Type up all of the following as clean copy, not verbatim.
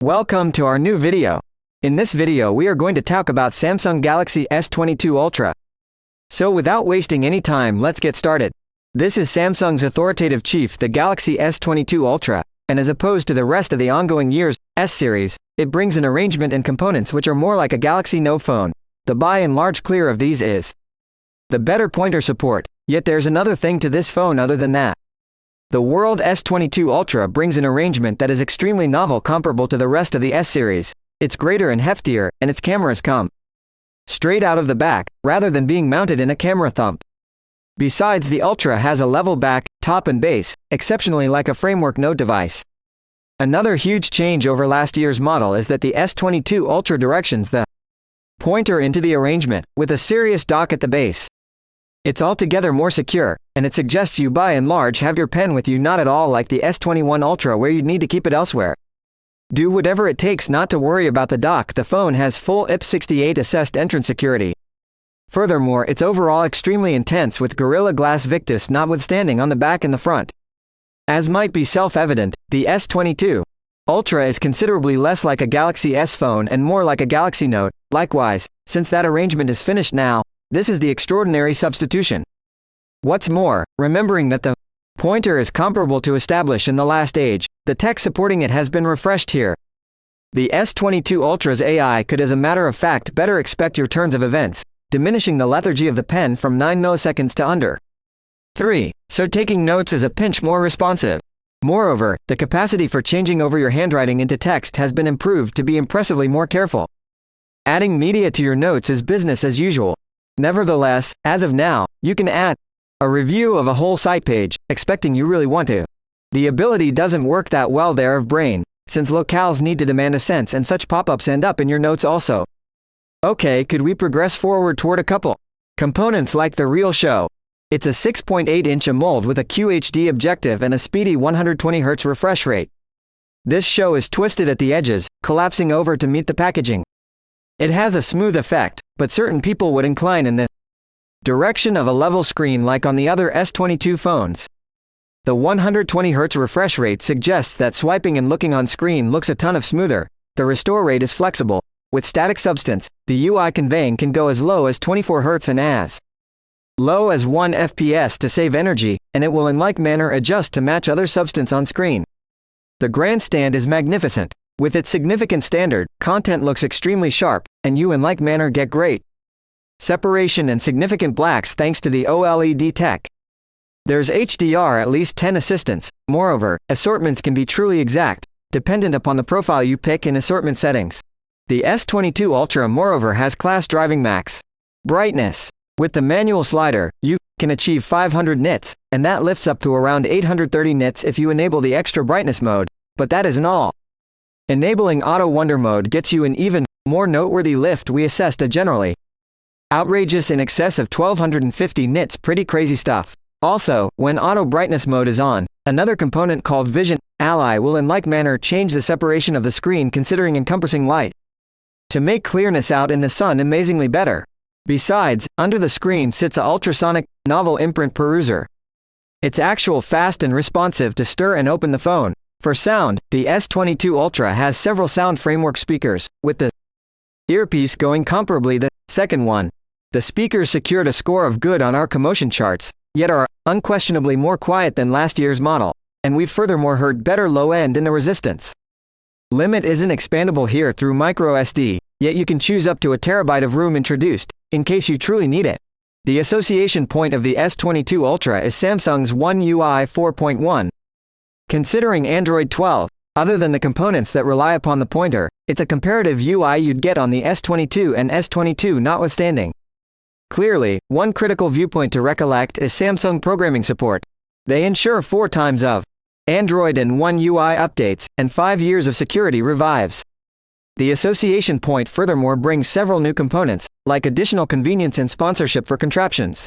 Welcome to our new video. In this video we are going to talk about Samsung Galaxy S22 Ultra. So without wasting any time, let's get started. This is Samsung's authoritative chief, the Galaxy S22 Ultra, and as opposed to the rest of the ongoing year's S series, it brings an arrangement and components which are more like a Galaxy Note phone. The by and large clear of these is the better pointer support, yet there's another thing to this phone other than that. The World S22 Ultra brings an arrangement that is extremely novel comparable to the rest of the S series. It's greater and heftier, and its cameras come straight out of the back, rather than being mounted in a camera thumb. Besides, the Ultra has a level back, top and base, exceptionally like a framework Note device. Another huge change over last year's model is that the S22 Ultra directions the pointer into the arrangement, with a serious dock at the base. It's altogether more secure, and it suggests you by and large have your pen with you, not at all like the S21 Ultra where you'd need to keep it elsewhere. Do whatever it takes not to worry about the dock. The phone has full IP68 assessed entrance security. Furthermore, it's overall extremely intense with Gorilla Glass Victus notwithstanding on the back and the front. As might be self-evident, the S22 Ultra is considerably less like a Galaxy S phone and more like a Galaxy Note. Likewise, since that arrangement is finished now, this is the extraordinary substitution. What's more, remembering that the pointer is comparable to established in the last age, the tech supporting it has been refreshed here. The S22 Ultra's AI could, as a matter of fact, better expect your turns of events, diminishing the lethargy of the pen from 9 milliseconds to under 3, so taking notes is a pinch more responsive. Moreover, the capacity for changing over your handwriting into text has been improved to be impressively more careful. Adding media to your notes is business as usual. Nevertheless, as of now, you can add a review of a whole site page, expecting you really want to. The ability doesn't work that well there of brain, since locales need to demand a sense and such pop-ups end up in your notes also. Okay, could we progress forward toward a couple components like the real show? It's a 6.8-inch AMOLED with a QHD objective and a speedy 120Hz refresh rate. This show is twisted at the edges, collapsing over to meet the packaging. It has a smooth effect, but certain people would incline in the direction of a level screen like on the other S22 phones. The 120Hz refresh rate suggests that swiping and looking on screen looks a ton of smoother. The restore rate is flexible. With static substance, the UI conveying can go as low as 24 Hz and as low as 1 FPS to save energy, and it will in like manner adjust to match other substance on screen. The grandstand is magnificent. With its significant standard, content looks extremely sharp, and you in like manner get great separation and significant blacks thanks to the OLED tech. There's HDR at least 10 assistants. Moreover, assortments can be truly exact, dependent upon the profile you pick in assortment settings. The S22 Ultra moreover has class driving max brightness. With the manual slider, you can achieve 500 nits, and that lifts up to around 830 nits if you enable the extra brightness mode, but that isn't all. Enabling Auto Wonder Mode gets you an even more noteworthy lift. We assessed a generally outrageous in excess of 1250 nits. Pretty crazy stuff. Also, when Auto Brightness Mode is on, another component called Vision Ally will in like manner change the separation of the screen considering encompassing light to make clearness out in the sun amazingly better. Besides, under the screen sits a ultrasonic novel imprint peruser. It's actual fast and responsive to stir and open the phone. For sound, the S22 Ultra has several sound framework speakers, with the earpiece going comparably the second one. The speakers secured a score of good on our commotion charts, yet are unquestionably more quiet than last year's model, and we've furthermore heard better low end in the resistance limit isn't expandable here through micro SD, yet you can choose up to a terabyte of room introduced, in case you truly need it. The association point of the S22 Ultra is Samsung's One UI 4.1. Considering Android 12, other than the components that rely upon the pointer, it's a comparative UI you'd get on the S22 and S22 notwithstanding. Clearly, one critical viewpoint to recollect is Samsung programming support. They ensure 4 times of Android and One UI updates, and 5 years of security revives. The association point furthermore brings several new components, like additional convenience and sponsorship for contraptions.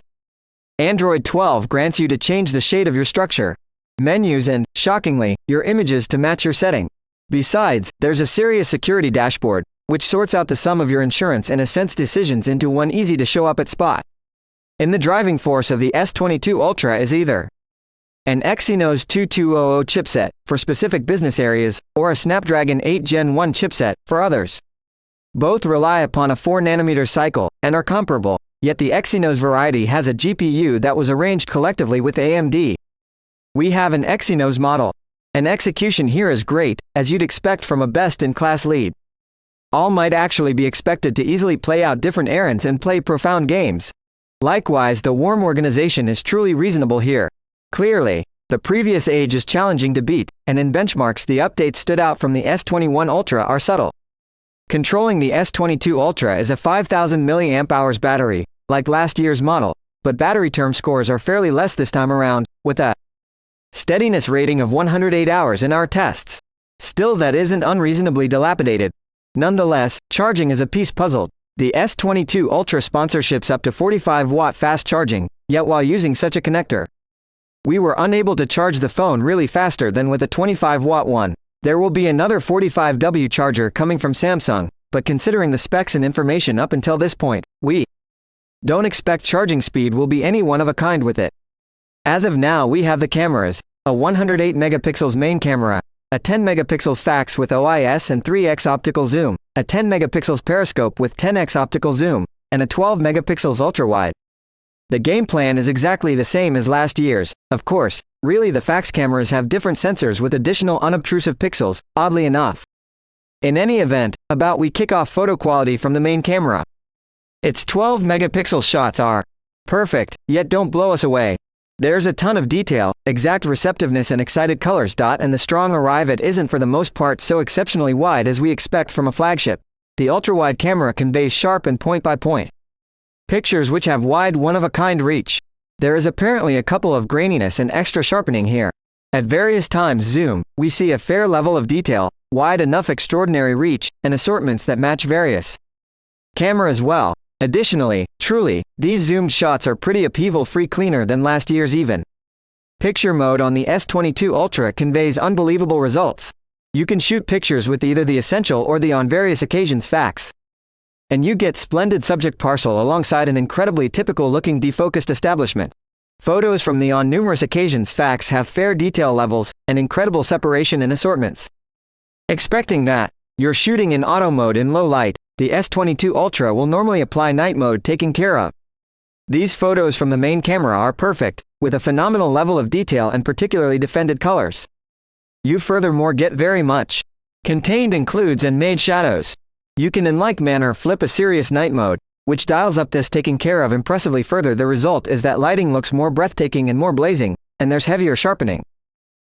Android 12 grants you to change the shade of your structure, menus and, shockingly, your images to match your setting. Besides, there's a serious security dashboard, which sorts out the sum of your insurance and assents decisions into one easy to show up at spot. In the driving force of the S22 Ultra is either an Exynos 2200 chipset for specific business areas, or a Snapdragon 8 Gen 1 chipset for others. Both rely upon a 4nm cycle and are comparable, yet the Exynos variety has a GPU that was arranged collectively with AMD. We have an Exynos model. And execution here is great, as you'd expect from a best-in-class lead. All might actually be expected to easily play out different errands and play profound games. Likewise, the warm organization is truly reasonable here. Clearly, the previous age is challenging to beat, and in benchmarks the updates stood out from the S21 Ultra are subtle. Controlling the S22 Ultra is a 5000 mAh battery, like last year's model, but battery term scores are fairly less this time around, with a steadiness rating of 108 hours in our tests. Still, that isn't unreasonably dilapidated. Nonetheless, charging is a piece puzzled. The S22 Ultra sponsorships up to 45-watt fast charging, yet while using such a connector, we were unable to charge the phone really faster than with a 25-watt one. There will be another 45W charger coming from Samsung, but considering the specs and information up until this point, we don't expect charging speed will be any one of a kind with it. As of now, we have the cameras, a 108 megapixels main camera, a 10 megapixels fax with OIS and 3x optical zoom, a 10 megapixels periscope with 10x optical zoom, and a 12 megapixels ultra-wide. The game plan is exactly the same as last year's. Of course, really the fax cameras have different sensors with additional unobtrusive pixels, oddly enough. In any event, we kick off photo quality from the main camera. Its 12 megapixel shots are perfect, yet don't blow us away. There's a ton of detail, exact receptiveness and excited colors. And the strong arrive at isn't for the most part so exceptionally wide as we expect from a flagship. The ultra-wide camera conveys sharp and point-by-point pictures which have wide one-of-a-kind reach. There is apparently a couple of graininess and extra sharpening here. At various times zoom, we see a fair level of detail, wide enough extraordinary reach, and assortments that match various camera as well. Additionally, truly, these zoomed shots are pretty upheaval-free cleaner than last year's even. Picture mode on the S22 Ultra conveys unbelievable results. You can shoot pictures with either the Essential or the On Various Occasions fax. And you get splendid subject parcel alongside an incredibly typical-looking defocused establishment. Photos from the On Numerous Occasions fax have fair detail levels, and incredible separation and assortments. Expecting that you're shooting in auto mode in low light, the S22 Ultra will normally apply night mode taken care of. These photos from the main camera are perfect, with a phenomenal level of detail and particularly defended colors. You furthermore get very much contained includes and made shadows. You can in like manner flip a serious night mode, which dials up this taken care of impressively further. The result is that lighting looks more breathtaking and more blazing, and there's heavier sharpening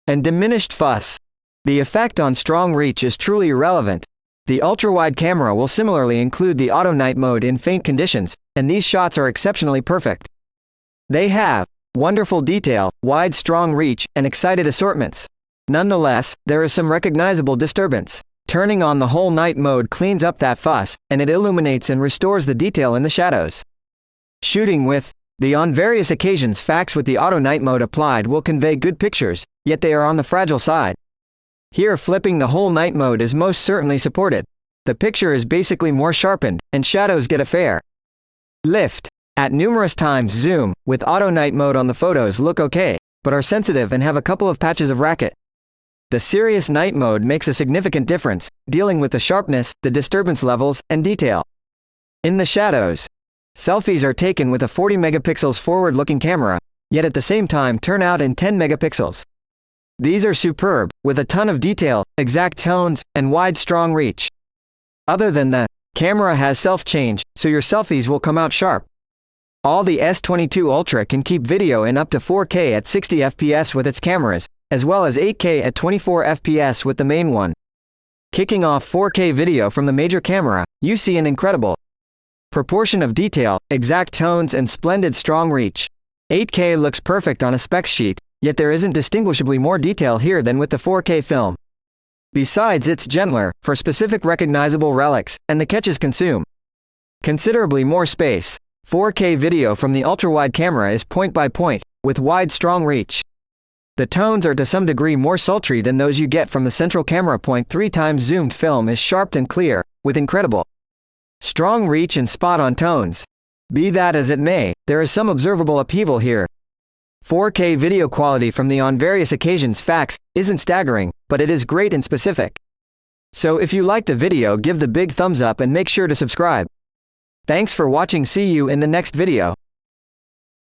and diminished fuss. The effect on strong reach is truly irrelevant. The ultra-wide camera will similarly include the auto night mode in faint conditions, and these shots are exceptionally perfect. They have wonderful detail, wide strong reach, and excited assortments. Nonetheless, there is some recognizable disturbance. Turning on the whole night mode cleans up that fuss, and it illuminates and restores the detail in the shadows. Shooting with the On Various Occasions fax with the auto night mode applied will convey good pictures, yet they are on the fragile side. Here flipping the whole night mode is most certainly supported. The picture is basically more sharpened, and shadows get a fair lift. At numerous times zoom, with auto night mode on the photos look okay, but are sensitive and have a couple of patches of racket. The serious night mode makes a significant difference, dealing with the sharpness, the disturbance levels, and detail. In the shadows, selfies are taken with a 40 megapixels forward-looking camera, yet at the same time turn out in 10 megapixels. These are superb, with a ton of detail, exact tones, and wide strong reach. Other than the camera has self-change, so your selfies will come out sharp. All the S22 Ultra can keep video in up to 4K at 60 FPS with its cameras, as well as 8K at 24 FPS with the main one. Kicking off 4K video from the major camera, you see an incredible proportion of detail, exact tones, and splendid strong reach. 8K looks perfect on a specs sheet, yet there isn't distinguishably more detail here than with the 4K film. Besides, it's gentler, for specific recognizable relics, and the catches consume considerably more space. 4K video from the ultra-wide camera is point by point, with wide strong reach. The tones are to some degree more sultry than those you get from the central camera. 3 times zoomed film is sharp and clear, with incredible strong reach and spot-on tones. Be that as it may, there is some observable upheaval here. 4K video quality from the on various occasions facts isn't staggering, but it is great and specific. So if you like the video, give the big thumbs up and make sure to subscribe. Thanks for watching. See you in the next video.